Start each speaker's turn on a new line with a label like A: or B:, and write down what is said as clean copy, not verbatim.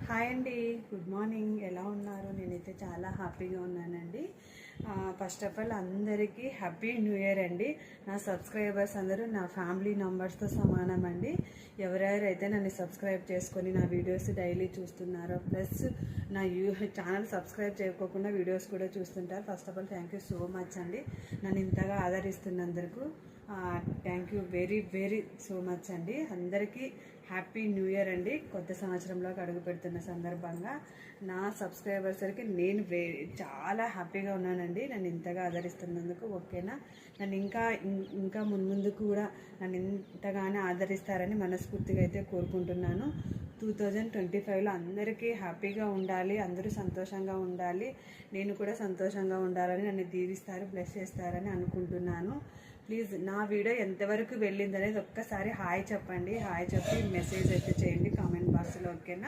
A: Hi అండి, good morning. ఎలా ఉన్నారు? నేనైతే చాలా హ్యాపీగా ఉన్నానండి. ఫస్ట్ ఆఫ్ ఆల్ అందరికీ హ్యాపీ న్యూ ఇయర్ అండి. నా సబ్స్క్రైబర్స్ అందరూ నా ఫ్యామిలీ మెంబర్స్తో సమానం అండి. ఎవరెవరైతే నన్ను సబ్స్క్రైబ్ చేసుకొని నా వీడియోస్ డైలీ చూస్తున్నారో, ప్లస్ నా ఛానల్ సబ్స్క్రైబ్ చేయకోకుండా వీడియోస్ కూడా చూస్తుంటారు. First of all thank you so much అండి. నన్ను ఇంతగా ఆదరిస్తున్నందుకు thank you very very so much అండి. అందరికీ హ్యాపీ న్యూ ఇయర్ అండి. కొత్త సంవత్సరంలోకి అడుగు పెడుతున్న సందర్భంగా నా సబ్స్క్రైబర్స్కి నేను చాలా హ్యాపీగా ఉన్నానండి. నన్ను ఇంతగా ఆదరిస్తున్నందుకు. ఓకేనా? నన్ను ఇంకా ముందుకు కూడా నన్ను ఇంతగానే ఆదరిస్తారని మనస్ఫూర్తిగా అయితే కోరుకుంటున్నాను. 2025లో అందరికీ హ్యాపీగా ఉండాలి, అందరూ సంతోషంగా ఉండాలి, నేను కూడా సంతోషంగా ఉండాలని నన్ను దీవిస్తారు, బ్లెస్ చేస్తారని అనుకుంటున్నాను. ప్లీజ్ నా వీడియో ఎంతవరకు వెళ్ళింది అనేది ఒక్కసారి హాయ్ చెప్పండి. హాయ్ చెప్పి మెసేజ్ అయితే చేయండి కామెంట్ బాక్స్లో. ఓకేనా?